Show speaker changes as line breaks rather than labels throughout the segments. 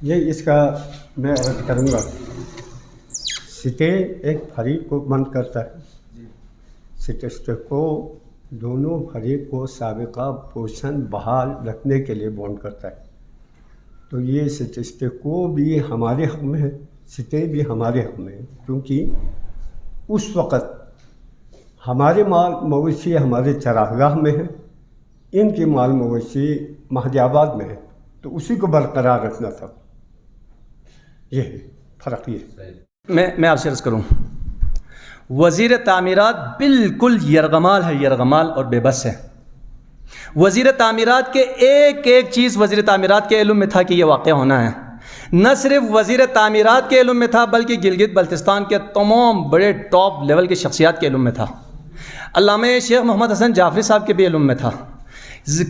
یہ اس کا میں عرض کروں گا، سٹے ایک فریق کو بند کرتا ہے، سٹیسٹکو دونوں فریق کو سابقہ پوزیشن بحال رکھنے کے لیے بانڈ کرتا ہے۔ تو یہ سٹیسٹکو بھی ہمارے حق میں ہے، سٹے بھی ہمارے حق میں ہے، کیونکہ اس وقت ہمارے مال مویشی ہمارے چراگاہ میں ہے، ان کے مال مویشی مہدی آباد میں ہے، تو اسی کو برقرار رکھنا تھا۔ یہ ہے فرق، یہ
میں آپ سے عرض کروں، وزیر تعمیرات بالکل یرغمال ہے، یرغمال اور بے بس ہے۔ وزیر تعمیرات کے ایک چیز وزیر تعمیرات کے علم میں تھا کہ یہ واقعہ ہونا ہے۔ نہ صرف وزیر تعمیرات کے علم میں تھا بلکہ گلگت بلتستان کے تمام بڑے ٹاپ لیول کی شخصیات کے علم میں تھا۔ علامہ شیخ محمد حسن جعفری صاحب کے بھی علم میں تھا۔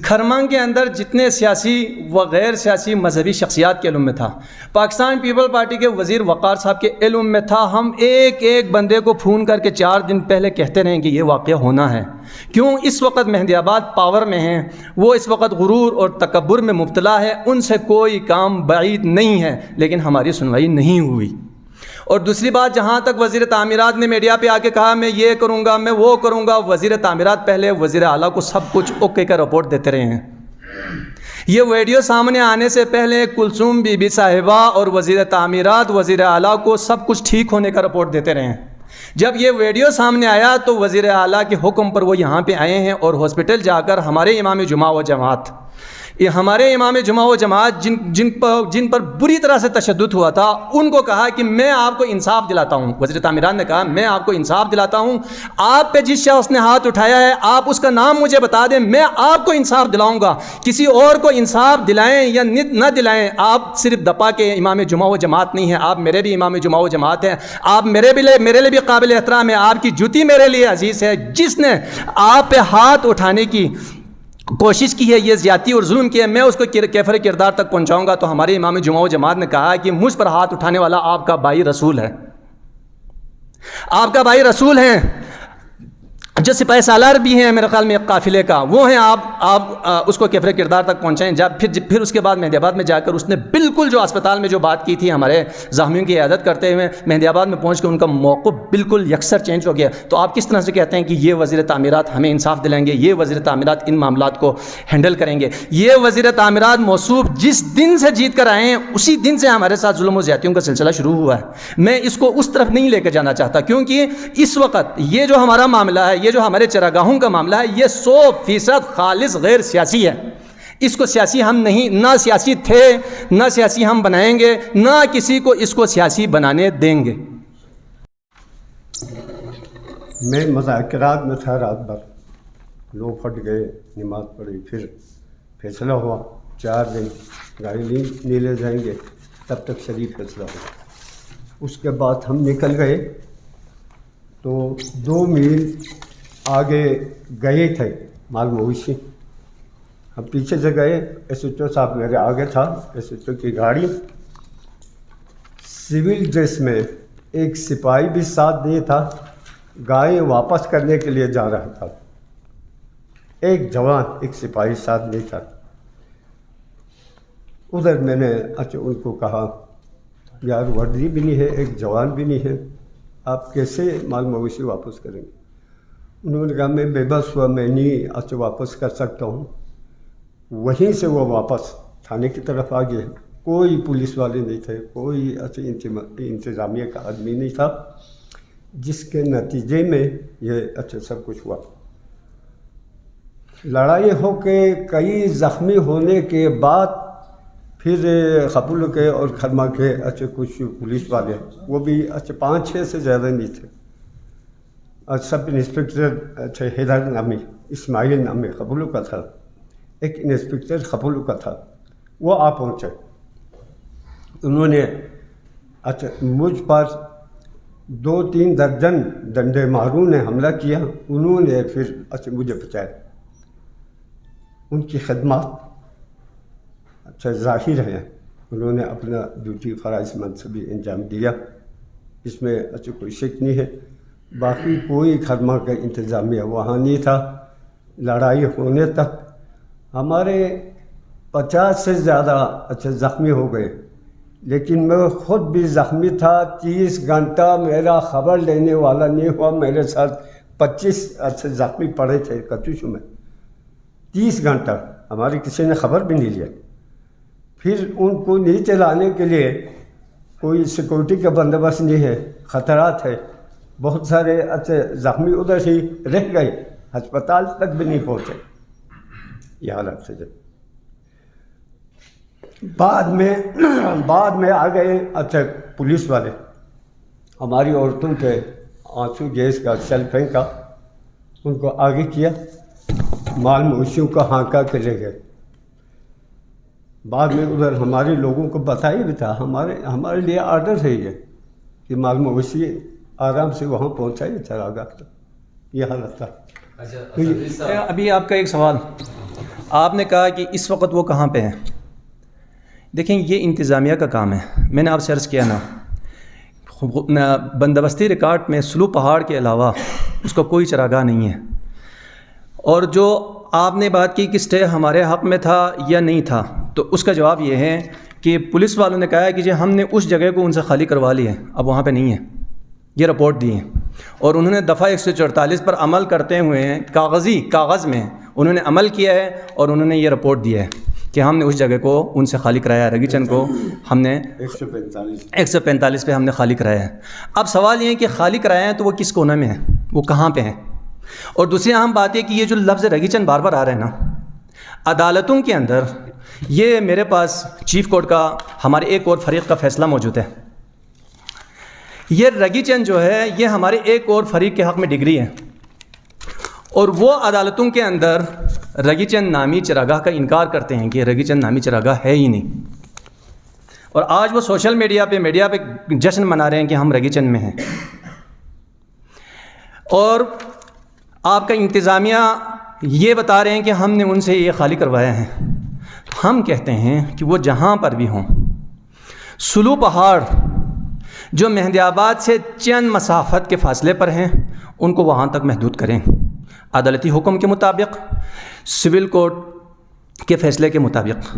کھرمنگ کے اندر جتنے سیاسی و غیر سیاسی مذہبی شخصیات کے علم میں تھا۔ پاکستان پیپل پارٹی کے وزیر وقار صاحب کے علم میں تھا۔ ہم ایک بندے کو فون کر کے 4 دن پہلے کہتے رہیں کہ یہ واقعہ ہونا ہے۔ کیوں؟ اس وقت مہدی آباد پاور میں ہیں، وہ اس وقت غرور اور تکبر میں مبتلا ہے، ان سے کوئی کام بعید نہیں ہے، لیکن ہماری سنوائی نہیں ہوئی۔ اور دوسری بات، جہاں تک وزیر تعمیرات نے میڈیا پہ آ کے کہا میں یہ کروں گا، میں وہ کروں گا، وزیر تعمیرات پہلے وزیر اعلیٰ کو سب کچھ اوکے کا رپورٹ دیتے رہے ہیں۔ یہ ویڈیو سامنے آنے سے پہلے کلثوم بی بی صاحبہ اور وزیر تعمیرات وزیر اعلیٰ کو سب کچھ ٹھیک ہونے کا رپورٹ دیتے رہے ہیں۔ جب یہ ویڈیو سامنے آیا تو وزیر اعلیٰ کے حکم پر وہ یہاں پہ آئے ہیں اور ہاسپٹل جا کر ہمارے امام جمعہ و جماعت، یہ ہمارے امام جمعہ و جماعت جن پر بری طرح سے تشدد ہوا تھا، ان کو کہا کہ میں آپ کو انصاف دلاتا ہوں۔ وزیر تعمیرات نے کہا میں آپ کو انصاف دلاتا ہوں، آپ پہ جس شخص نے ہاتھ اٹھایا ہے آپ اس کا نام مجھے بتا دیں، میں آپ کو انصاف دلاؤں گا۔ کسی اور کو انصاف دلائیں یا نہ دلائیں، آپ صرف دپا کے امام جمعہ و جماعت نہیں ہیں، آپ میرے بھی امام جمعہ و جماعت ہیں، آپ میرے لیے بھی قابل احترام ہے، آپ کی جوتی میرے لیے عزیز ہے۔ جس نے آپ پہ ہاتھ اٹھانے کی کوشش کی ہے، یہ زیادتی اور ظلم کیا ہے، میں اس کو کیفر کردار تک پہنچاؤں گا۔ تو ہمارے امام جمعہ و جماعت نے کہا کہ مجھ پر ہاتھ اٹھانے والا آپ کا بھائی رسول ہے، آپ کا بھائی رسول ہیں، جو سپاہی سالار بھی ہیں میرے خیال میں ایک قافلے کا، وہ ہیں، آپ اس کو کیفر کردار تک پہنچائیں۔ جب پھر اس کے بعد مہدی آباد میں جا کر اس نے بالکل جو اسپتال میں جو بات کی تھی ہمارے زخمیوں کی عیادت کرتے ہوئے، مہدی آباد میں پہنچ کے ان کا موقف بالکل یکسر چینج ہو گیا۔ تو آپ کس طرح سے کہتے ہیں کہ یہ وزیر تعمیرات ہمیں انصاف دلائیں گے، یہ وزیر تعمیرات ان معاملات کو ہینڈل کریں گے؟ یہ وزیر تعمیرات موصوف جس دن سے جیت کر آئے ہیں اسی دن سے ہمارے ساتھ ظلم و زیادتیوں کا سلسلہ شروع ہوا ہے۔ میں اس کو اس طرف نہیں لے کے جانا چاہتا، کیونکہ اس وقت یہ جو ہمارا معاملہ ہے، یہ جو ہمارے چراگاہوں کا معاملہ ہے، یہ 100% خالص غیر سیاسی ہے۔ اس کو سیاسی ہم نہیں، نہ سیاسی تھے، نہ سیاسی ہم بنائیں گے، نہ کسی کو اس کو سیاسی بنانے دیں گے۔
میں مذاکرات میں تھا رات بھر، لوگ پھٹ گئے، نماز پڑھی، پھر فیصلہ ہوا 4 دن گاڑی نہیں لے جائیں گے، تب تک شریف فیصلہ ہوا۔ اس کے بعد ہم نکل گئے تو 2 میل آگے گئے تھے مال مویشی، ہم پیچھے سے گئے، ایس ایچ او صاحب میرے آگے تھا، ایس ایچ او کی گاڑی سول ڈریس میں، ایک سپاہی بھی ساتھ نہیں تھا، گائے واپس کرنے کے لیے جا رہا تھا، ایک جوان ایک سپاہی ساتھ نہیں تھا۔ ادھر میں نے ان کو کہا یار وردی بھی نہیں ہے، ایک جوان بھی نہیں ہے، آپ کیسے مال مویشی واپس کریں گے؟ انہوں نے کہا میں بے بس ہوا، میں نہیں واپس کر سکتا ہوں۔ وہیں سے وہ واپس تھانے کی طرف آ گئے، کوئی پولیس والے نہیں تھے، کوئی انتظامیہ کا آدمی نہیں تھا، جس کے نتیجے میں یہ سب کچھ ہوا۔ لڑائی ہو کے کئی زخمی ہونے کے بعد پھر خپلو کے اور کھرما کے کچھ پولیس والے، وہ بھی 5-6 سے زیادہ نہیں تھے، سب انسپکٹر حیدر نامی، اسماعیل نامی خپلو کا تھا، ایک انسپکٹر خپلو کا تھا، وہ آ پہنچے۔ انہوں نے مجھ پر 2-3 درجن ڈنڈے ماروں نے حملہ کیا، انہوں نے پھر مجھے بچایا۔ ان کی خدمات ظاہر ہے، انہوں نے اپنا ڈیوٹی فرائض منصبی انجام دیا، اس میں کوئی شک نہیں ہے۔ باقی کوئی کھرما کا انتظامیہ وہاں نہیں تھا۔ لڑائی ہونے تک ہمارے 50 سے زیادہ زخمی ہو گئے، لیکن میں خود بھی زخمی تھا. 30 گھنٹہ میرا خبر لینے والا نہیں ہوا. میرے ساتھ 25 زخمی پڑے تھے کتوشوں میں. 30 گھنٹہ ہماری کسی نے خبر بھی نہیں لیا. پھر ان کو نیچے لانے کے لیے کوئی سیکورٹی کا بندوبست نہیں ہے، خطرات ہے. بہت سارے زخمی ادھر ہی رہ گئے، ہسپتال تک بھی نہیں پہنچے. یہ حالت سے بعد میں آ گئے پولیس والے. ہماری عورتوں کے آنسو گیس کا سیل پھینکا، ان کو آگے کیا، مال مویشیوں کو ہانکا کے لے گئے. بعد میں ادھر ہمارے لوگوں کو بتایا بھی تھا، ہمارے لیے آرڈر ہے یہ کہ مال مویشی آرام سے وہاں پہنچائیے چراگاہ تک. یہ حالت تھا.
ابھی آپ کا ایک سوال، آپ نے کہا کہ اس وقت وہ کہاں پہ ہیں. دیکھیں یہ انتظامیہ کا کام ہے. میں نے آپ سے عرض کیا نا، بندوبستی ریکارڈ میں سلو پہاڑ کے علاوہ اس کا کوئی چراگاہ نہیں ہے. اور جو آپ نے بات کی کہ اسٹے ہمارے حق میں تھا یا نہیں تھا، تو اس کا جواب یہ ہے کہ پولیس والوں نے کہا ہے کہ جی ہم نے اس جگہ کو ان سے خالی کروا لی ہے، اب وہاں پہ نہیں ہے. یہ رپورٹ دی ہے اور انہوں نے دفعہ 144 پر عمل کرتے ہوئے ہیں، کاغذ میں انہوں نے عمل کیا ہے اور انہوں نے یہ رپورٹ دیا ہے کہ ہم نے اس جگہ کو ان سے خالی کرایا ہے. رگیچن کو ہم نے 145 پہ ہم نے خالی کرایا ہے. اب سوال یہ ہے کہ خالی کرایا ہے تو وہ کس کونے میں ہے، وہ کہاں پہ ہیں. اور دوسری اہم بات یہ کہ یہ جو لفظ رگیچن بار بار آ رہے ہیں نا عدالتوں کے اندر، یہ میرے پاس چیف کورٹ کا ہمارے ایک اور فریق کا فیصلہ موجود ہے. یہ رگیچن جو ہے یہ ہمارے ایک اور فریق کے حق میں ڈگری ہے، اور وہ عدالتوں کے اندر رگیچن نامی چراگاہ کا انکار کرتے ہیں کہ رگیچن نامی چراگاہ ہے ہی نہیں. اور آج وہ سوشل میڈیا پہ جشن منا رہے ہیں کہ ہم رگیچن میں ہیں. اور آپ کا انتظامیہ یہ بتا رہے ہیں کہ ہم نے ان سے یہ خالی کروایا ہے. ہم کہتے ہیں کہ وہ جہاں پر بھی ہوں، سلو پہاڑ جو مہندی آباد سے چند مسافت کے فاصلے پر ہیں ان کو وہاں تک محدود کریں، عدالتی حکم کے مطابق، سول کورٹ کے فیصلے کے مطابق.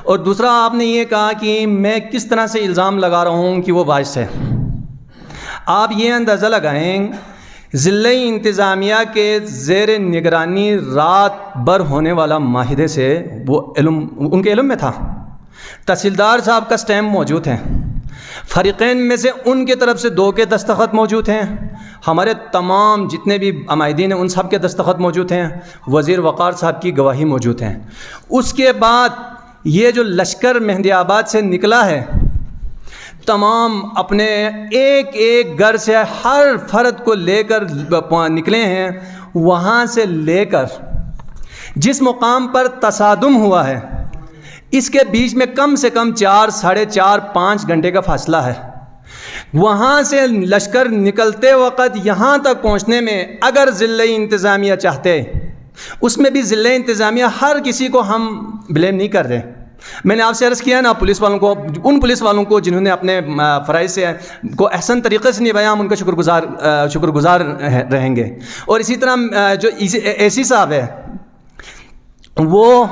اور دوسرا آپ نے یہ کہا کہ میں کس طرح سے الزام لگا رہا ہوں کہ وہ باعث ہے. آپ یہ اندازہ لگائیں ضلع انتظامیہ کے زیر نگرانی رات بھر ہونے والا معاہدے سے وہ علم ان کے علم میں تھا. تحصیلدار صاحب کا سٹیمپ موجود ہے، فریقین میں سے ان کے طرف سے 2 کے دستخط موجود ہیں، ہمارے تمام جتنے بھی عمائدین ہیں ان سب کے دستخط موجود ہیں، وزیر وقار صاحب کی گواہی موجود ہیں. اس کے بعد یہ جو لشکر مہندی آباد سے نکلا ہے، تمام اپنے ایک ایک گھر سے ہر فرد کو لے کر نکلے ہیں. وہاں سے لے کر جس مقام پر تصادم ہوا ہے اس کے بیچ میں کم سے کم 4 ساڑھے 4 5 گھنٹے کا فاصلہ ہے. وہاں سے لشکر نکلتے وقت یہاں تک پہنچنے میں اگر ضلع انتظامیہ چاہتے، اس میں بھی ضلع انتظامیہ ہر کسی کو ہم بلیم نہیں کر رہے. میں نے آپ سے عرض کیا نا پولیس والوں کو، ان پولیس والوں کو جنہوں نے اپنے فرائض سے کو احسن طریقے سے نبھایا، ہم ان کا شکر گزار رہیں گے. اور اسی طرح جو اے سی صاحب ہے وہ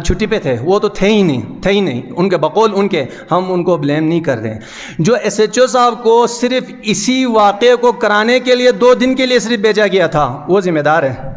چھٹی پہ تھے، وہ تو تھے ہی نہیں ان کے بقول ان کے، ہم ان کو بلیم نہیں کر رہے. جو ایس ایچ او صاحب کو صرف اسی واقعے کو کرانے کے لیے 2 دن کے لیے صرف بھیجا گیا تھا، وہ ذمہ دار ہے.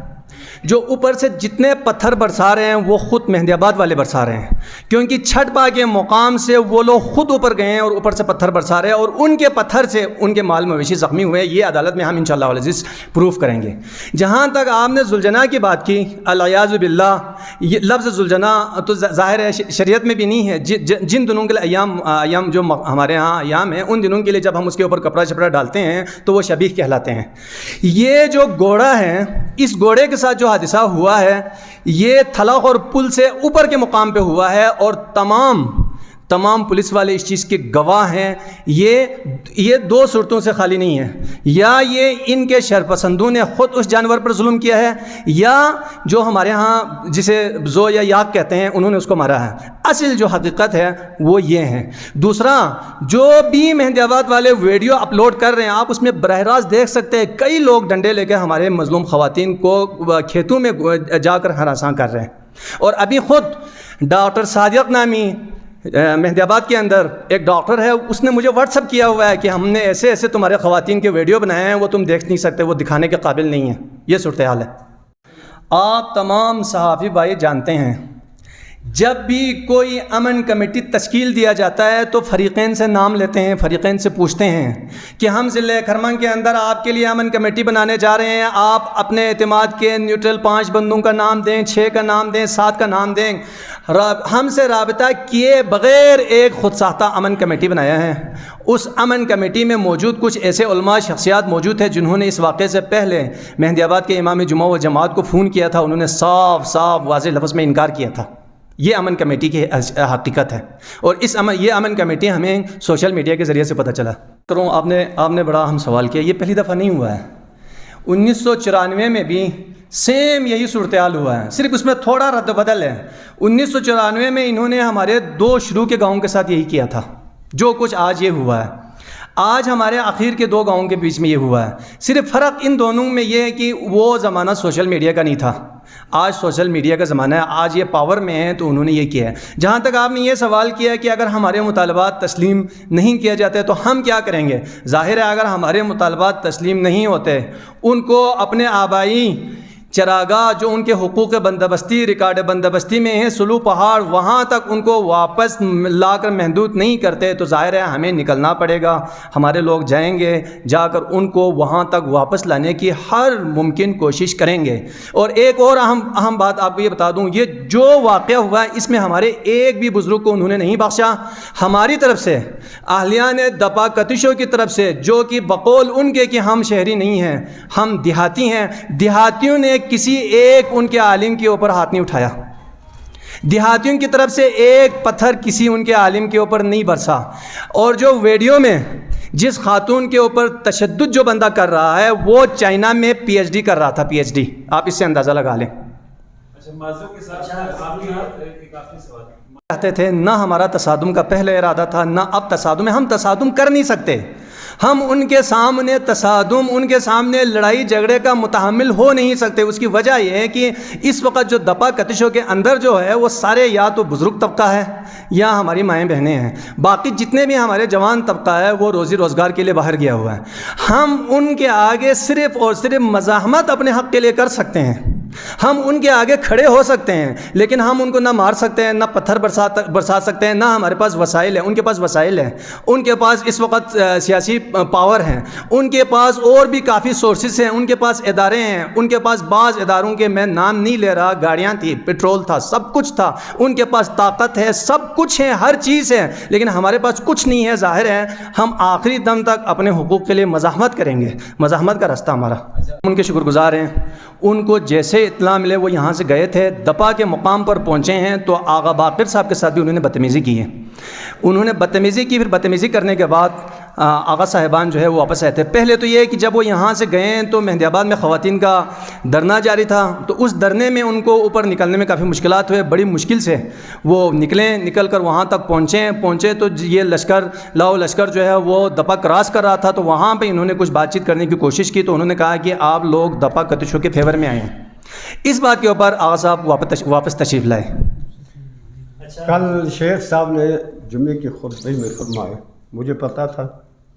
جو اوپر سے جتنے پتھر برسا رہے ہیں وہ خود مہندی آباد والے برسا رہے ہیں، کیونکہ چھٹ پا کے مقام سے وہ لوگ خود اوپر گئے ہیں اور اوپر سے پتھر برسا رہے ہیں، اور ان کے پتھر سے ان کے مال مویشی زخمی ہوئے. یہ عدالت میں ہم انشاءاللہ العزیز پروف کریں گے. جہاں تک آپ نے ذوالجناح کی بات کی، الیاذ باللہ، یہ لفظ ذوالجناح تو ظاہر ہے شریعت میں بھی نہیں ہے. جن دنوں کے لیے ایام جو ہمارے ہاں ایام ہیں، ان دنوں کے لیے جب ہم اس کے اوپر کپڑا شپڑا ڈالتے ہیں تو وہ شبیہ کہلاتے ہیں. یہ جو گھوڑا ہے، اس گھوڑے کے ساتھ جو حادثہ ہوا ہے یہ تھلق اور پل سے اوپر کے مقام پہ ہوا ہے، اور تمام پولیس والے اس چیز کے گواہ ہیں. یہ 2 صورتوں سے خالی نہیں ہے، یا یہ ان کے شرپسندوں نے خود اس جانور پر ظلم کیا ہے، یا جو ہمارے ہاں جسے زو یا یاک کہتے ہیں انہوں نے اس کو مارا ہے. اصل جو حقیقت ہے وہ یہ ہے. دوسرا، جو بھی مہندی آباد والے ویڈیو اپلوڈ کر رہے ہیں، آپ اس میں براہ راست دیکھ سکتے ہیں کئی لوگ ڈنڈے لے کے ہمارے مظلوم خواتین کو کھیتوں میں جا کر ہراساں کر رہے ہیں. اور ابھی خود ڈاکٹر صادق نامی مہدی آباد کے اندر ایک ڈاکٹر ہے, اس نے مجھے واٹس ایپ کیا ہوا ہے کہ ہم نے ایسے ایسے تمہارے خواتین کے ویڈیو بنائے ہیں, وہ تم دیکھ نہیں سکتے, وہ دکھانے کے قابل نہیں ہیں. یہ صورتحال ہے. آپ تمام صحافی بھائی جانتے ہیں جب بھی کوئی امن کمیٹی تشکیل دیا جاتا ہے تو فریقین سے نام لیتے ہیں, فریقین سے پوچھتے ہیں کہ ہم ضلع کھرمن کے اندر آپ کے لیے امن کمیٹی بنانے جا رہے ہیں, آپ اپنے اعتماد کے نیوٹرل 5 بندوں کا نام دیں, 6 کا نام دیں, 7 کا نام دیں. ہم سے رابطہ کیے بغیر ایک خود ساختہ امن کمیٹی بنایا ہے. اس امن کمیٹی میں موجود کچھ ایسے علماء شخصیات موجود ہیں جنہوں نے اس واقعے سے پہلے مہدی آباد کے امام جمعہ و جماعت کو فون کیا تھا. انہوں نے صاف صاف واضح لفظ میں انکار کیا تھا. یہ امن کمیٹی کی حقیقت ہے, اور یہ امن کمیٹی ہمیں سوشل میڈیا کے ذریعے سے پتہ چلا. کروں آپ نے بڑا اہم سوال کیا. یہ پہلی دفعہ نہیں ہوا ہے. 1994 میں بھی سیم یہی صورتحال ہوا ہے, صرف اس میں تھوڑا رد و بدل ہے. 1994 میں انہوں نے ہمارے 2 شروع کے گاؤں کے ساتھ یہی کیا تھا جو کچھ آج یہ ہوا ہے. آج ہمارے آخر کے 2 گاؤں کے بیچ میں یہ ہوا ہے. صرف فرق ان دونوں میں یہ ہے کہ وہ زمانہ سوشل میڈیا کا نہیں تھا, آج سوشل میڈیا کا زمانہ ہے, آج یہ پاور میں ہے, تو انہوں نے یہ کیا ہے. جہاں تک آپ نے یہ سوال کیا کہ اگر ہمارے مطالبات تسلیم نہیں کیا جاتے تو ہم کیا کریں گے. ظاہر ہے اگر ہمارے مطالبات تسلیم نہیں ہوتے, ان کو اپنے آبائی چراگاہ جو ان کے حقوق بندوبستی ریکارڈ بندوبستی میں ہیں, سلو پہاڑ, وہاں تک ان کو واپس لا کر محدود نہیں کرتے تو ظاہر ہے ہمیں نکلنا پڑے گا. ہمارے لوگ جائیں گے, جا کر ان کو وہاں تک واپس لانے کی ہر ممکن کوشش کریں گے. اور ایک اور اہم بات آپ کو یہ بتا دوں, یہ جو واقعہ ہوا ہے اس میں ہمارے ایک بھی بزرگ کو انہوں نے نہیں بخشا. ہماری طرف سے اہلیان دپا کتشوں کی طرف سے, جو کہ بقول ان کے کہ ہم شہری نہیں ہیں, ہم دیہاتی ہیں, دیہاتیوں نے کسی ایک ان کے عالم کے اوپر ہاتھ نہیں اٹھایا. دیہاتیوں کی طرف سے ایک پتھر کسی ان کے عالم کے اوپر نہیں برسا. اور جو ویڈیو میں جس خاتون کے اوپر تشدد جو بندہ کر رہا ہے وہ چائنا میں پی ایچ ڈی کر رہا تھا, پی ایچ ڈی. آپ اس سے اندازہ لگا لیں. کہتے تھے نہ ہمارا تصادم کا پہلے ارادہ تھا, نہ اب تصادم ہے, ہم تصادم کر نہیں سکتے. ہم ان کے سامنے تصادم, ان کے سامنے لڑائی جھگڑے کا متحمل ہو نہیں سکتے. اس کی وجہ یہ ہے کہ اس وقت جو دپا کتشوں کے اندر جو ہے وہ سارے یا تو بزرگ طبقہ ہے یا ہماری مائیں بہنیں ہیں. باقی جتنے بھی ہمارے جوان طبقہ ہے وہ روزی روزگار کے لیے باہر گیا ہوا ہے. ہم ان کے آگے صرف اور صرف مزاحمت اپنے حق کے لیے کر سکتے ہیں, ہم ان کے آگے کھڑے ہو سکتے ہیں, لیکن ہم ان کو نہ مار سکتے ہیں, نہ پتھر برسا سکتے ہیں, نہ ہمارے پاس وسائل ہیں. ان کے پاس وسائل ہیں, ان کے پاس اس وقت سیاسی پاور ہیں, ان کے پاس اور بھی کافی سورسز ہیں, ان کے پاس ادارے ہیں, ان کے پاس بعض اداروں کے میں نام نہیں لے رہا, گاڑیاں تھی, پیٹرول تھا, سب کچھ تھا, ان کے پاس طاقت ہے, سب کچھ ہے, ہر چیز ہے, لیکن ہمارے پاس کچھ نہیں ہے. ظاہر ہے ہم آخری دم تک اپنے حقوق کے لیے مزاحمت کریں گے, مزاحمت کا راستہ ہمارا. ان کے شکر گزار ہیں. ان کو جیسے اطلاع ملے وہ یہاں سے گئے تھے, دپا کے مقام پر پہنچے ہیں تو آغا باقر صاحب کے ساتھ بھی انہوں نے بدتمیزی کی ہے. انہوں نے بدتمیزی کی, پھر بدتمیزی کرنے کے بعد آغا صاحبان جو ہے وہ واپس آئے تھے. پہلے تو یہ کہ جب وہ یہاں سے گئے تو مہدی آباد میں خواتین کا دھرنا جاری تھا, تو اس دھرنے میں ان کو اوپر نکلنے میں کافی مشکلات ہوئے. بڑی مشکل سے وہ نکل کر وہاں تک پہنچے تو یہ لشکر جو ہے وہ دپا کراس کر رہا تھا, تو وہاں پہ انہوں نے کچھ بات چیت کرنے کی کوشش کی. تو انہوں نے کہا کہ آپ لوگ دپا کتشوں کے فیور میں آئے ہیں. اس بات کے اوپر آغا صاحب واپس تشریف لائے.
کل شیخ صاحب نے جمعے کی خطبے میں فرمایا, مجھے پتا تھا,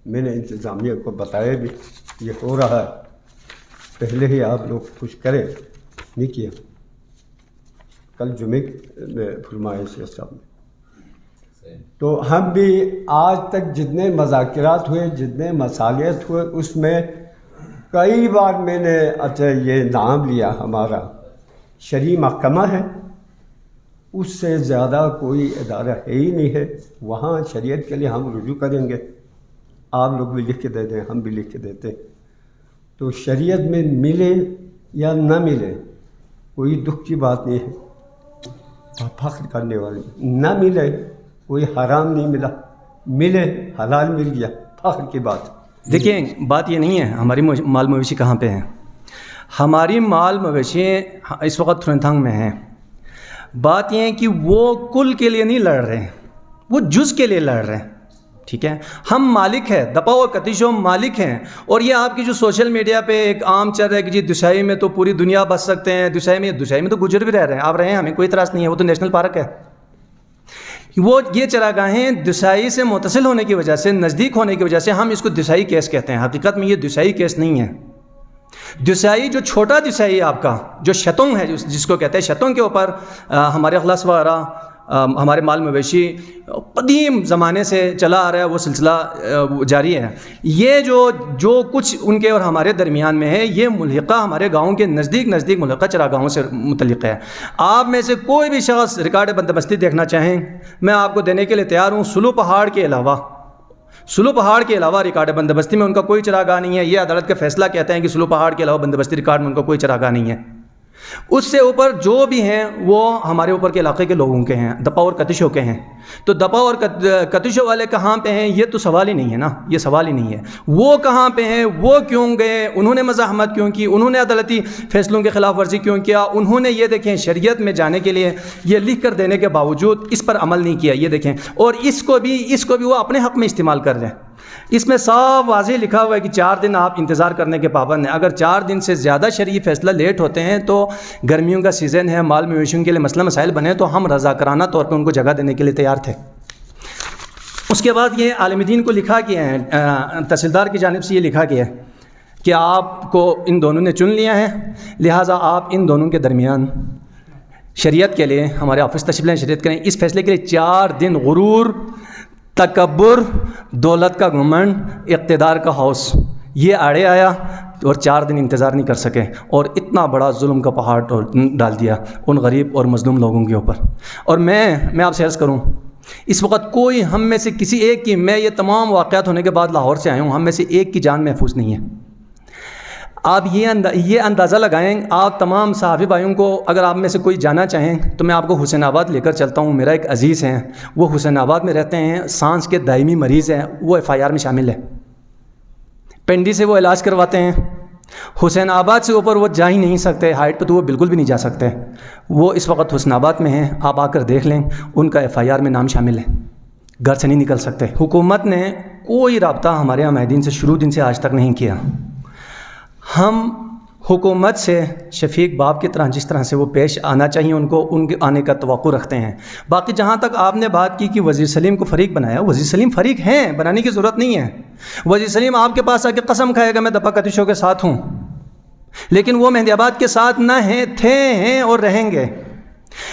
میں نے انتظامیہ کو بتایا بھی یہ ہو رہا ہے, پہلے ہی آپ لوگ کچھ کریں, نہیں کیا. کل جمعے میں فرمایا شیخ صاحب نے. تو ہم بھی آج تک جتنے مذاکرات ہوئے, جتنے مصالحت ہوئے, اس میں کئی بار میں نے اچھا یہ نام لیا ہمارا شرعی محکمہ ہے, اس سے زیادہ کوئی ادارہ ہے ہی نہیں ہے. وہاں شریعت کے لیے ہم رجوع کریں گے, آپ لوگ بھی لکھ کے دے دیں, ہم بھی لکھ کے دیتے ہیں. تو شریعت میں ملے یا نہ ملے کوئی دکھ کی بات نہیں ہے, فخر کرنے والی. نہ ملے کوئی حرام نہیں ملا, ملے حلال مل گیا, فخر کی بات.
دیکھیں بات یہ نہیں ہے ہماری مال مویشی کہاں پہ ہیں. ہماری مال مویشی اس وقت تھرنتھانگ میں ہیں. بات یہ ہے کہ وہ کل کے لیے نہیں لڑ رہے ہیں, وہ جز کے لیے لڑ رہے ہیں. ٹھیک ہے, ہم مالک ہیں, دپا اور کتشوں مالک ہیں. اور یہ آپ کی جو سوشل میڈیا پہ ایک عام چل رہا ہے کہ جی دشائی میں تو پوری دنیا بس سکتے ہیں, دشائی میں تو گجر بھی رہ رہے ہیں, آپ رہے ہیں, ہمیں کوئی اعتراض نہیں ہے, وہ تو نیشنل پارک ہے. وہ یہ چراگاہیں دسائی سے متصل ہونے کی وجہ سے، نزدیک ہونے کی وجہ سے ہم اس کو دسائی کیس کہتے ہیں. حقیقت میں یہ دسائی کیس نہیں ہے. دسائی جو چھوٹا دسائی ہے آپ کا، جو شتنگ ہے جس کو کہتے ہیں، شتنگ کے اوپر ہمارے اخلاص وغیرہ، ہمارے مال مویشی قدیم زمانے سے چلا آ رہا ہے، وہ سلسلہ جاری ہے. یہ جو کچھ ان کے اور ہمارے درمیان میں ہے، یہ ملحقہ ہمارے گاؤں کے نزدیک ملحقہ چراگاہوں سے متعلق ہے. آپ میں سے کوئی بھی شخص ریکارڈ بندوبستی دیکھنا چاہیں، میں آپ کو دینے کے لیے تیار ہوں. سلو پہاڑ کے علاوہ ریکارڈ بندوبستی میں ان کا کوئی چراگاہ نہیں ہے. یہ عدالت کا فیصلہ کہتا ہے کہ سلو پہاڑ کے علاوہ بندوبستی ریکارڈ میں ان کا کوئی چراگاہ نہیں ہے. اس سے اوپر جو بھی ہیں وہ ہمارے اوپر کے علاقے کے لوگوں کے ہیں، دپا اور کتشوں کے ہیں. تو دپا اور کتشوں والے کہاں پہ ہیں، یہ تو سوال ہی نہیں ہے نا، یہ سوال ہی نہیں ہے. وہ کہاں پہ ہیں، وہ کیوں گئے، انہوں نے مزاحمت کیوں کی، انہوں نے عدالتی فیصلوں کی خلاف ورزی کیوں کیا، انہوں نے یہ دیکھیں شریعت میں جانے کے لیے یہ لکھ کر دینے کے باوجود اس پر عمل نہیں کیا. یہ دیکھیں، اور اس کو بھی وہ اپنے حق میں استعمال کر رہے ہیں. اس میں صاف واضح لکھا ہوا ہے کہ 4 دن آپ انتظار کرنے کے پابند ہیں. اگر 4 دن سے زیادہ شرعی فیصلہ لیٹ ہوتے ہیں تو گرمیوں کا سیزن ہے، مال مویشیوں کے لیے مسئلہ مسائل بنے، تو ہم رضاکارانہ طور پر ان کو جگہ دینے کے لیے تیار تھے. اس کے بعد یہ عالم دین کو لکھا گیا ہے، تحصیلدار کی جانب سے یہ لکھا گیا ہے کہ آپ کو ان دونوں نے چن لیا ہے، لہٰذا آپ ان دونوں کے درمیان شریعت کے لیے ہمارے آفس تشریف لائیں، شریعت کریں. اس فیصلے کے لیے 4 دن غرور، تکبر، دولت کا گھمنڈ، اقتدار کا ہوس یہ آڑے آیا اور 4 دن انتظار نہیں کر سکے اور اتنا بڑا ظلم کا پہاڑ ڈال دیا ان غریب اور مظلوم لوگوں کے اوپر. اور میں آپ سے عرض کروں، اس وقت کوئی ہم میں سے کسی ایک کی، میں یہ تمام واقعات ہونے کے بعد لاہور سے آیا ہوں، ہم میں سے ایک کی جان محفوظ نہیں ہے. آپ یہ اندازہ لگائیں. آپ تمام صحافی بھائیوں کو، اگر آپ میں سے کوئی جانا چاہیں تو میں آپ کو حسین آباد لے کر چلتا ہوں. میرا ایک عزیز ہیں، وہ حسین آباد میں رہتے ہیں، سانس کے دائمی مریض ہیں، وہ FIR میں شامل ہے، پنڈی سے وہ علاج کرواتے ہیں. حسین آباد سے اوپر وہ جا ہی نہیں سکتے، ہائٹ پہ تو وہ بالکل بھی نہیں جا سکتے. وہ اس وقت حسین آباد میں ہیں، آپ آ کر دیکھ لیں، ان کا FIR میں نام شامل ہے، گھر سے نہیں نکل سکتے. حکومت نے کوئی رابطہ ہمارے عمائدین سے شروع دن سے آج تک نہیں کیا. ہم حکومت سے شفیق باپ کی طرح جس طرح سے وہ پیش آنا چاہیے ان کے آنے کا توقع رکھتے ہیں. باقی جہاں تک آپ نے بات کی کہ وزیر سلیم کو فریق بنایا، وزیر سلیم فریق ہیں، بنانے کی ضرورت نہیں ہے. وزیر سلیم آپ کے پاس آ کے قسم کھائے گا میں دپا کتشوں کے ساتھ ہوں، لیکن وہ مہندی آباد کے ساتھ نہ ہیں اور رہیں گے.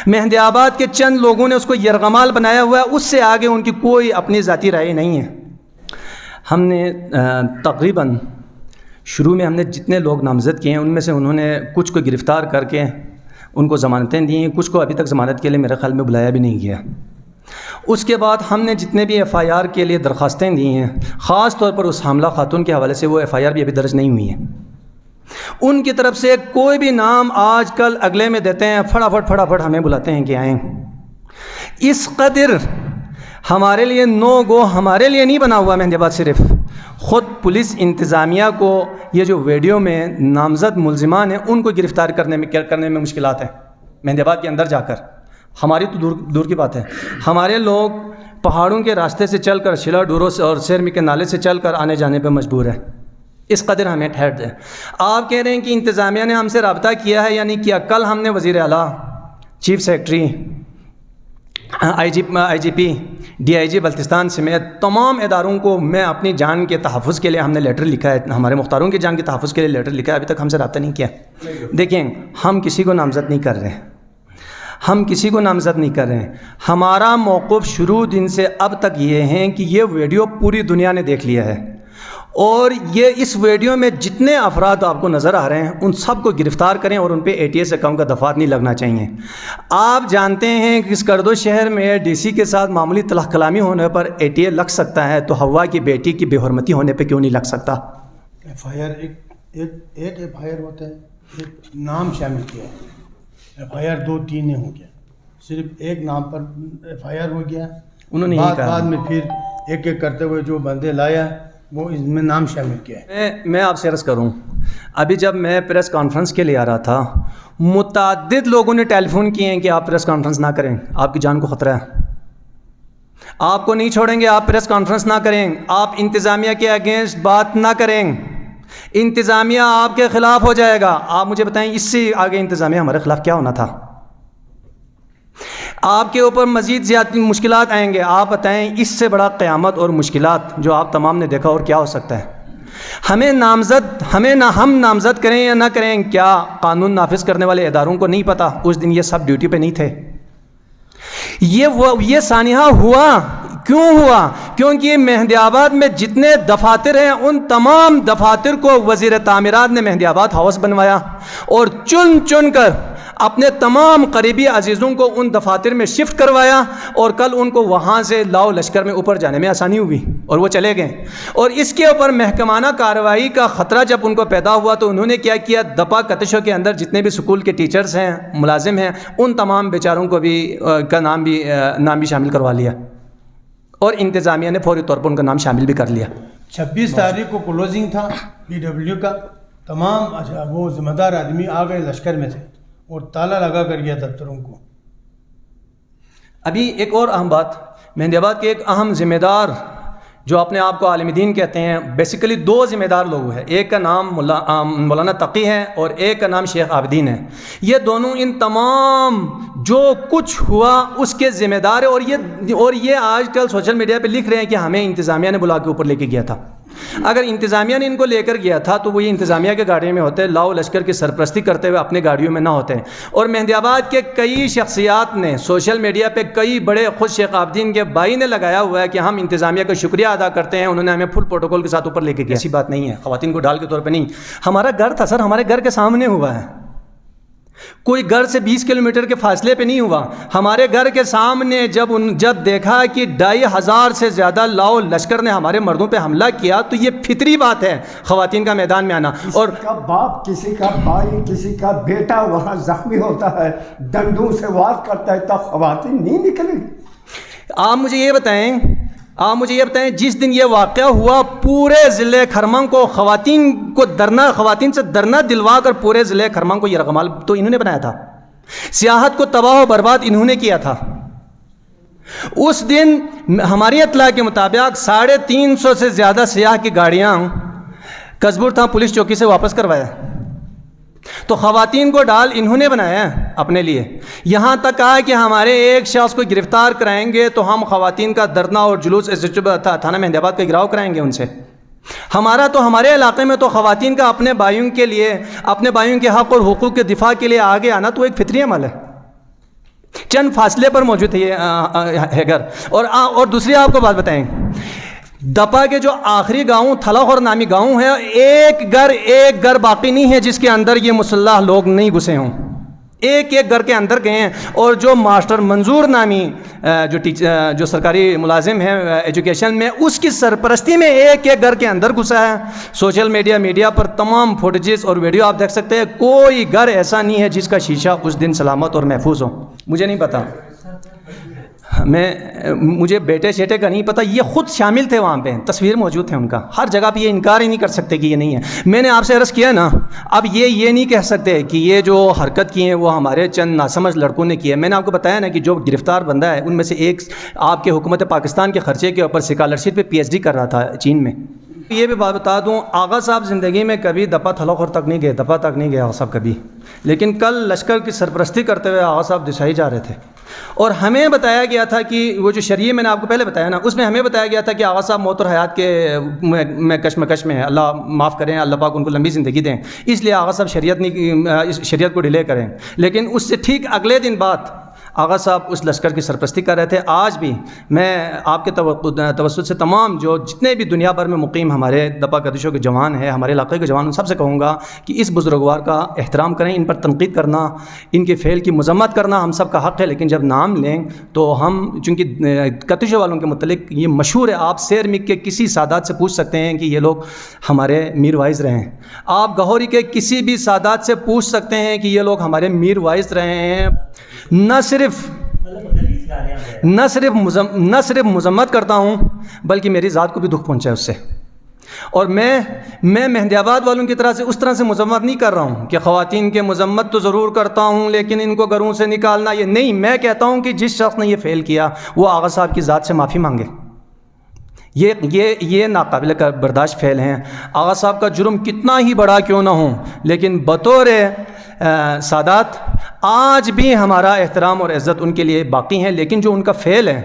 مہندی آباد کے چند لوگوں نے اس کو یرغمال بنایا ہوا ہے، اس سے آگے ان کی کوئی اپنی ذاتی رائے نہیں ہے. ہم نے تقریباً شروع میں ہم نے جتنے لوگ نامزد کیے ہیں ان میں سے انہوں نے کچھ کو گرفتار کر کے ان کو ضمانتیں دی ہیں، کچھ کو ابھی تک ضمانت کے لیے میرے خیال میں بلایا بھی نہیں گیا. اس کے بعد ہم نے جتنے بھی FIR کے لیے درخواستیں دی ہیں، خاص طور پر اس حاملہ خاتون کے حوالے سے وہ FIR بھی ابھی درج نہیں ہوئی ہیں. ان کی طرف سے کوئی بھی نام آج کل اگلے میں دیتے ہیں، فٹافٹ ہمیں بلاتے ہیں کہ آئیں. اس قدر ہمارے لیے نو گو ہمارے لیے نہیں بنا ہوا مہندی آباد، صرف خود پولیس انتظامیہ کو یہ جو ویڈیو میں نامزد ملزمان ہیں ان کو گرفتار کرنے میں مشکلات ہیں. مہندی آباد کے اندر جا کر ہماری تو دور کی بات ہے، ہمارے لوگ پہاڑوں کے راستے سے چل کر شیلا ڈورو سے اور سیرمی کے نالے سے چل کر آنے جانے پہ مجبور ہے. اس قدر ہمیں ٹھہر دیں. آپ کہہ رہے ہیں کہ انتظامیہ نے ہم سے رابطہ کیا ہے یا نہیں کیا. کل ہم نے وزیر اعلیٰ، chief secretary, IGP، DIG Baltistan سمیت تمام اداروں کو میں اپنی جان کے تحفظ کے لیے ہم نے لیٹر لکھا ہے، ہمارے مختاروں کی جان کے تحفظ کے لیے لیٹر لکھا ہے. ابھی تک ہم سے رابطہ نہیں کیا. دیکھیں، ہم کسی کو نامزد نہیں کر رہے ہیں، ہمارا موقف شروع دن سے اب تک یہ ہے کہ یہ ویڈیو پوری دنیا نے دیکھ لیا ہے، اور یہ اس ویڈیو میں جتنے افراد آپ کو نظر آ رہے ہیں ان سب کو گرفتار کریں اور ان پہ ATS اکاؤنٹ کا دفعات نہیں لگنا چاہیے. آپ جانتے ہیں کہ اس کردو شہر میں DC کے ساتھ معمولی تلخ کلامی ہونے پر ATS لگ سکتا ہے، تو ہوا کی بیٹی کی بے حرمتی ہونے پہ کیوں نہیں لگ سکتا؟
FIR ایک FIR ہوتا ہے، ایک نام شامل کیا ہے. FIR 2-3 نہیں ہو گیا، صرف ایک نام پر FIR ہو گیا.
انہوں نے
بعد میں پھر ایک کرتے ہوئے جو بندے لایا وہ اس میں نام شامل کیا ہے.
میں آپ سے عرض کروں، ابھی جب میں پریس کانفرنس کے لیے آ رہا تھا، متعدد لوگوں نے ٹیلی فون کیے ہیں کہ آپ پریس کانفرنس نہ کریں، آپ کی جان کو خطرہ ہے، آپ کو نہیں چھوڑیں گے، آپ پریس کانفرنس نہ کریں، آپ انتظامیہ کے اگینسٹ بات نہ کریں، انتظامیہ آپ کے خلاف ہو جائے گا. آپ مجھے بتائیں اس سے آگے انتظامیہ ہمارے خلاف کیا ہونا تھا؟ آپ کے اوپر مزید زیادہ مشکلات آئیں گے. آپ بتائیں اس سے بڑا قیامت اور مشکلات جو آپ تمام نے دیکھا اور کیا ہو سکتا ہے؟ ہم نامزد کریں یا نہ کریں، کیا قانون نافذ کرنے والے اداروں کو نہیں پتہ اس دن یہ سب ڈیوٹی پہ نہیں تھے؟ یہ سانحہ ہوا کیوں ہوا؟ کیونکہ مہدی آباد میں جتنے دفاتر ہیں ان تمام دفاتر کو وزیر تعمیرات نے مہدی آباد ہاؤس بنوایا اور چن چن کر اپنے تمام قریبی عزیزوں کو ان دفاتر میں شفٹ کروایا، اور کل ان کو وہاں سے لاؤ لشکر میں اوپر جانے میں آسانی ہوئی اور وہ چلے گئے. اور اس کے اوپر محکمانہ کارروائی کا خطرہ جب ان کو پیدا ہوا تو انہوں نے کیا کیا، دپا کتشوں کے اندر جتنے بھی سکول کے ٹیچرز ہیں، ملازم ہیں، ان تمام بیچاروں کو بھی کا نام بھی شامل کروا لیا، اور انتظامیہ نے فوری طور پر ان کا نام شامل بھی کر لیا.
26 تاریخ کو کلوزنگ تھا PW کا، تمام وہ ذمہ دار آدمی آ گئے لشکر میں تھے اور تالا لگا کر گیا دفتروں کو.
ابھی ایک اور اہم بات، مہدی آباد کے ایک اہم ذمہ دار جو اپنے آپ کو عالم دین کہتے ہیں، بیسیکلی دو ذمہ دار لوگ ہیں، ایک کا نام مولانا تقی ہے اور ایک کا نام شیخ عابدین ہے. یہ دونوں ان تمام جو کچھ ہوا اس کے ذمہ دار ہیں، اور یہ آج کل سوشل میڈیا پہ لکھ رہے ہیں کہ ہمیں انتظامیہ نے بلا کے اوپر لے کے گیا تھا. اگر انتظامیہ نے ان کو لے کر گیا تھا تو وہ یہ انتظامیہ کے گاڑی میں ہوتے، لاؤ لشکر کی سرپرستی کرتے ہوئے اپنے گاڑیوں میں نہ ہوتے. اور مہدی آباد کے کئی شخصیات نے سوشل میڈیا پہ کئی بڑے، خود شیخ عابدین کے بھائی نے لگایا ہوا ہے کہ ہم انتظامیہ کا شکریہ ادا کرتے ہیں، انہوں نے ہمیں فل پروٹوکول کے ساتھ اوپر لے کے گیا. ایسی بات نہیں ہے، خواتین کو ڈال کے طور پہ نہیں. ہمارا گھر تھا سر، ہمارے گھر کے سامنے ہوا ہے، کوئی گھر سے 20 کلومیٹر کے فاصلے پہ نہیں ہوا. ہمارے گھر کے سامنے جب دیکھا کہ 2500 سے زیادہ لاؤ لشکر نے ہمارے مردوں پہ حملہ کیا تو یہ فطری بات ہے خواتین کا میدان میں آنا. اور
کسی کا باپ، کسی کا بھائی، کسی کا بیٹا وہاں زخمی ہوتا ہے، ڈنڈوں سے وار کرتا ہے، تب خواتین نہیں نکلیں.
آپ مجھے یہ بتائیں جس دن یہ واقعہ ہوا پورے ضلع کھرمن کو خواتین سے درنا دلوا کر پورے ضلع کھرمن کو یرغمال تو انہوں نے بنایا تھا. سیاحت کو تباہ و برباد انہوں نے کیا تھا. اس دن ہماری اطلاع کے مطابق 350 سے زیادہ سیاح کی گاڑیاں قصبور تھا پولیس چوکی سے واپس کروایا. تو خواتین کو ڈال انہوں نے بنایا اپنے لیے. یہاں تک کہا کہ ہمارے ایک شخص کو گرفتار کرائیں گے تو ہم خواتین کا دھرنا اور جلوس تھانہ مہدی آباد کا گھیراؤ کرائیں گے ان سے. ہمارے علاقے میں تو خواتین کا اپنے بھائیوں کے لیے، اپنے بھائیوں کے حق اور حقوق کے دفاع کے لیے آگے آنا تو ایک فطری عمل ہے. چند فاصلے پر موجود ہے گھر. اور دوسری آپ کو بات بتائیں، دپا کے جو آخری گاؤں تھلاخور نامی گاؤں ہے، ایک گھر باقی نہیں ہے جس کے اندر یہ مسلح لوگ نہیں گھسے ہوں. ایک گھر کے اندر گئے ہیں. اور جو ماسٹر منظور نامی جو سرکاری ملازم ہے ایجوکیشن میں، اس کی سرپرستی میں ایک گھر کے اندر گھسا ہے. سوشل میڈیا پر تمام فوٹیجز اور ویڈیو آپ دیکھ سکتے ہیں. کوئی گھر ایسا نہیں ہے جس کا شیشہ اس دن سلامت اور محفوظ ہو. مجھے نہیں پتا، مجھے بیٹے شیٹے کا نہیں پتہ، یہ خود شامل تھے وہاں پہ، تصویر موجود ہے ان کا. ہر جگہ پہ یہ انکار ہی نہیں کر سکتے کہ یہ نہیں ہے. میں نے آپ سے عرض کیا نا، اب یہ نہیں کہہ سکتے کہ یہ جو حرکت کی ہیں وہ ہمارے چند ناسمجھ لڑکوں نے کی ہے. میں نے آپ کو بتایا نا کہ جو گرفتار بندہ ہے ان میں سے ایک آپ کے حکومت پاکستان کے خرچے کے اوپر اسکالرشپ پہ PhD کر رہا تھا چین میں. یہ بھی بات بتا دوں، آغا صاحب زندگی میں کبھی دپا تھلاخور تک نہیں گئے، دپا تک نہیں گئے آغا صاحب کبھی. لیکن کل لشکر کی سرپرستی کرتے ہوئے آغا صاحب دسائی جا رہے تھے، اور ہمیں بتایا گیا تھا کہ وہ جو شریعہ میں نے آپ کو پہلے بتایا نا، اس میں ہمیں بتایا گیا تھا کہ آغا صاحب موت اور حیات کے میں کشمکش میں ہیں. اللہ معاف کریں، اللہ پاک ان کو لمبی زندگی دیں. اس لیے آغا صاحب شریعت کو ڈیلے کریں. لیکن اس سے ٹھیک اگلے دن بعد آغا صاحب اس لشکر کی سرپرستی کر رہے تھے. آج بھی میں آپ کے توسط سے تمام جتنے بھی دنیا بھر میں مقیم ہمارے دپا کدشوں کے جوان ہیں، ہمارے علاقے کے جوان، ان سب سے کہوں گا کہ اس بزرگوار کا احترام کریں. ان پر تنقید کرنا، ان کے فعل کی مذمت کرنا ہم سب کا حق ہے، لیکن جب نام لیں تو ہم، چونکہ کتشوں والوں کے متعلق یہ مشہور ہے، آپ سیر مک کے کسی سادات سے پوچھ سکتے ہیں کہ یہ لوگ ہمارے میر وائز رہے ہیں. آپ گہوری کے کسی بھی سادات سے پوچھ سکتے ہیں کہ یہ لوگ ہمارے میر وائز رہے ہیں. نہ صرف مذمت کرتا ہوں بلکہ میری ذات کو بھی دکھ پہنچا ہے اس سے. اور میں مہدی آباد والوں کی طرح سے اس طرح سے مذمت نہیں کر رہا ہوں کہ خواتین کے مذمت تو ضرور کرتا ہوں لیکن ان کو گھروں سے نکالنا یہ نہیں. میں کہتا ہوں کہ جس شخص نے یہ فعل کیا وہ آغا صاحب کی ذات سے معافی مانگے. یہ ناقابل برداشت فعل ہیں. آغا صاحب کا جرم کتنا ہی بڑا کیوں نہ ہو، لیکن بطور سادات آج بھی ہمارا احترام اور عزت ان کے لیے باقی ہیں، لیکن جو ان کا فعل ہے،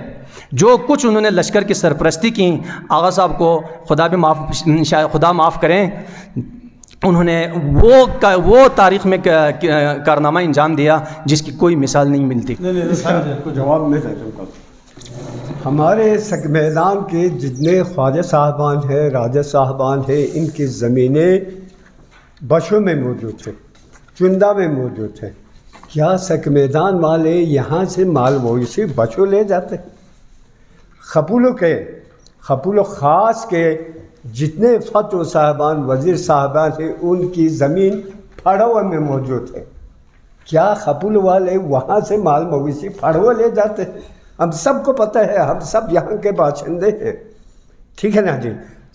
جو کچھ انہوں نے لشکر کی سرپرستی کی، آغا صاحب کو خدا معاف کریں، انہوں نے وہ تاریخ میں کارنامہ انجام دیا جس کی کوئی مثال نہیں ملتی۔
کو جواب میں دے دوں گا۔ ہمارے سک میدان کے جتنے خواجہ صاحبان ہیں، راجہ صاحبان ہیں، ان کی زمینیں بشوں میں موجود تھے، چندہ میں موجود تھے۔ کیا سک میدان والے یہاں سے مال مویشی بشوں لے جاتے؟ خپول و خاص کے جتنے فتو صاحبان، وزیر صاحبان ہیں، ان کی زمین پھڑوا میں موجود ہے۔ کیا خپول والے وہاں سے مال مویشی پھڑوا لے جاتے؟ ہم سب کو پتہ ہے، ہم سب یہاں کے باشندے ہیں، ٹھیک ہے نا جی۔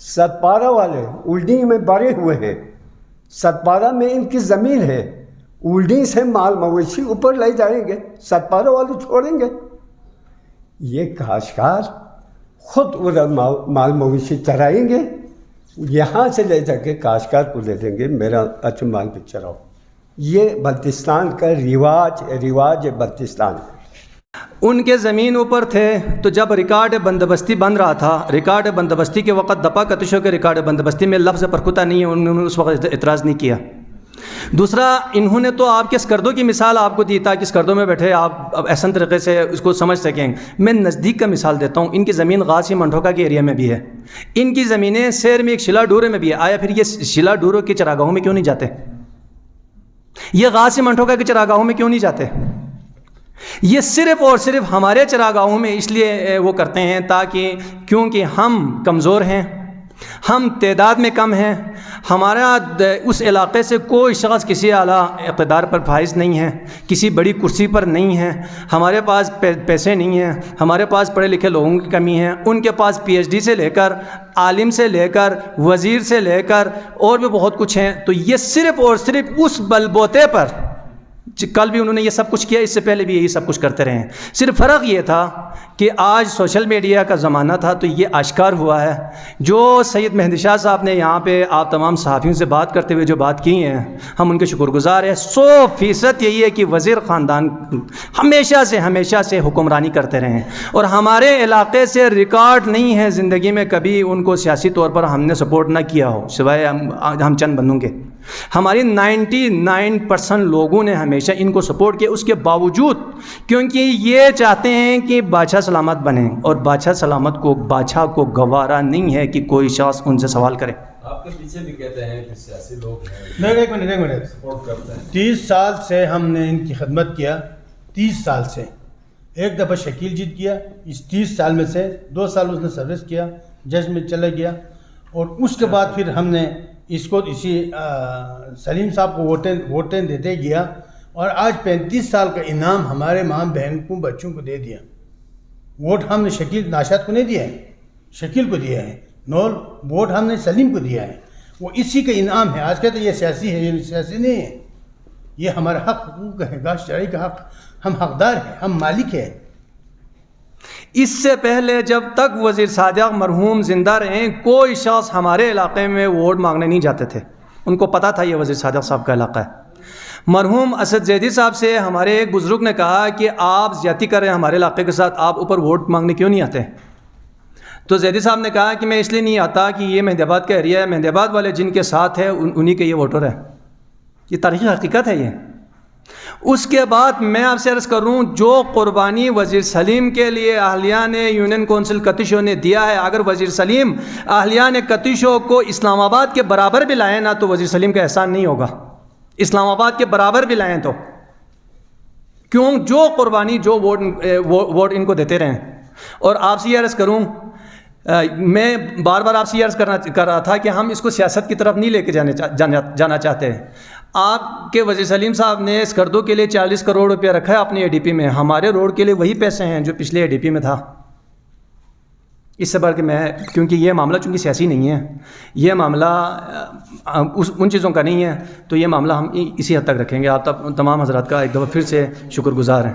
ستپارہ والے اولڈنگ میں بڑے ہوئے ہیں، ستپارہ میں ان کی زمین ہے، اولڈنگ سے مال مویشی اوپر لے جائیں گے، ستپارہ والے چھوڑیں گے؟ یہ کاشتکار خود ادھر مال مویشی چرائیں گے، یہاں سے لے جا کے کاشتکار کو دے دیں گے، میرا اچھا مال پہ چراؤ۔ یہ بلتستان کا رواج بلتستان ہے۔
ان کے زمین اوپر تھے تو جب ریکارڈ بندوبستی بن رہا تھا، ریکارڈ بندوبستی کے وقت دپا کتشوں کے ریکارڈ بندوبستی میں لفظ پرکھتا نہیں ہے، انہوں نے اس وقت اعتراض نہیں کیا۔ دوسرا، انہوں نے تو آپ کے سکردوں کی مثال آپ کو دی تاکہ سکردوں میں بیٹھے آپ اب احسن طریقے سے اس کو سمجھ سکیں۔ میں نزدیک کا مثال دیتا ہوں، ان کی زمین غازی منڈھوکا کے ایریا میں بھی ہے، ان کی زمینیں سیر میں ایک شلا ڈورے میں بھی ہے۔ آیا پھر یہ شلا ڈورے کی چراگاہوں میں کیوں نہیں جاتے؟ یہ غازی منڈھوکا کے چراگاہوں میں کیوں نہیں جاتے؟ یہ صرف اور صرف ہمارے چراگاہوں میں اس لیے وہ کرتے ہیں تاکہ، کیونکہ ہم کمزور ہیں، ہم تعداد میں کم ہیں، ہمارا اس علاقے سے کوئی شخص کسی اعلیٰ اقتدار پر فائز نہیں ہے، کسی بڑی کرسی پر نہیں ہے، ہمارے پاس پیسے نہیں ہیں، ہمارے پاس پڑھے لکھے لوگوں کی کمی ہے، ان کے پاس پی ایچ ڈی سے لے کر، عالم سے لے کر، وزیر سے لے کر اور بھی بہت کچھ ہیں۔ تو یہ صرف اور صرف اس بل بوتے پر، کل بھی انہوں نے یہ سب کچھ کیا، اس سے پہلے بھی یہی سب کچھ کرتے رہے ہیں۔ صرف فرق یہ تھا کہ آج سوشل میڈیا کا زمانہ تھا تو یہ آشکار ہوا ہے۔ جو سید مہدی شاہ صاحب نے یہاں پہ آپ تمام صحافیوں سے بات کرتے ہوئے جو بات کی ہیں، ہم ان کے شکر گزار ہیں۔ 100% یہی ہے کہ وزیر خاندان ہمیشہ سے حکمرانی کرتے رہے ہیں، اور ہمارے علاقے سے ریکارڈ نہیں ہے زندگی میں کبھی ان کو سیاسی طور پر ہم نے سپورٹ نہ کیا ہو، سوائے ہم چند بندوں کے۔ ہماری 99% لوگوں نے ہمیشہ ان کو سپورٹ کیا، اس کے باوجود، کیونکہ یہ چاہتے ہیں کہ بادشاہ سلامت بنیں، اور بادشاہ کو گوارا نہیں ہے کہ کوئی شخص ان سے سوال کرے۔
آپ کے پیچھے بھی کہتے ہیں کہ سیاسی لوگ ہیں۔
نہیں، ایک منٹ
سپورٹ کرتے ہیں۔
30 سال سے ہم نے ان کی خدمت کیا، 30 سال سے۔ ایک دفعہ شکیل جیت کیا، اس 30 سال میں سے 2 سال اس نے سروس کیا، جج میں چلا گیا، اور اس کے بعد پھر ہم نے اس کو اسی سلیم صاحب کو ووٹیں دیتے گیا، اور آج 35 سال کا انعام ہمارے ماں بہن کو، بچوں کو دے دیا۔ ووٹ ہم نے شکیل ناشاد کو نہیں دیا ہے، شکیل کو دیا ہے، ووٹ ہم نے سلیم کو دیا ہے، وہ اسی کا انعام ہے۔ آج کہتے ہیں یہ سیاسی ہے، یہ سیاسی نہیں ہے، یہ ہمارا حق، حقوق ہے، گاش چرائی کا حق، ہم حقدار ہیں، ہم مالک ہیں۔
اس سے پہلے جب تک وزیر صادق مرحوم زندہ رہے، کوئی شخص ہمارے علاقے میں ووٹ مانگنے نہیں جاتے تھے، ان کو پتہ تھا یہ وزیر صادق صاحب کا علاقہ ہے۔ مرحوم اسد زیدی صاحب سے ہمارے ایک بزرگ نے کہا کہ آپ زیادتی کر رہے ہیں ہمارے علاقے کے ساتھ، آپ اوپر ووٹ مانگنے کیوں نہیں آتے؟ تو زیدی صاحب نے کہا کہ میں اس لیے نہیں آتا کہ یہ مہدی آباد کا ایریا ہے، مہدی آباد والے جن کے ساتھ ہے انہی کے یہ ووٹر ہے، یہ تاریخی حقیقت ہے۔ یہ اس کے بعد میں آپ سے عرض کروں، جو قربانی وزیر سلیم کے لیے اہلیان یونین کونسل کتیشو نے دیا ہے، اگر وزیر سلیم اہلیان کتیشو کو اسلام آباد کے برابر بھی لائیں نا تو وزیر سلیم کا احسان نہیں ہوگا، اسلام آباد کے برابر بھی لائیں تو، کیوں؟ جو قربانی، جو ووٹ ان کو دیتے رہیں۔ اور آپ سے یہ عرض کروں، میں بار بار آپ سے یہ عرض کر رہا تھا کہ ہم اس کو سیاست کی طرف نہیں لے کے جانا چاہتے ہیں۔ آپ کے وزیر سلیم صاحب نے سکردوں کے لیے 40 کروڑ روپیہ رکھا ہے اپنی اے ڈی پی میں، ہمارے روڈ کے لیے وہی پیسے ہیں جو پچھلے اے ڈی پی میں تھا۔ اس سے بڑھ کے میں، کیونکہ یہ معاملہ چونکہ سیاسی نہیں ہے، یہ معاملہ ان چیزوں کا نہیں ہے، تو یہ معاملہ ہم اسی حد تک رکھیں گے۔ آپ تمام حضرات کا ایک دفعہ پھر سے شکر گزار ہیں۔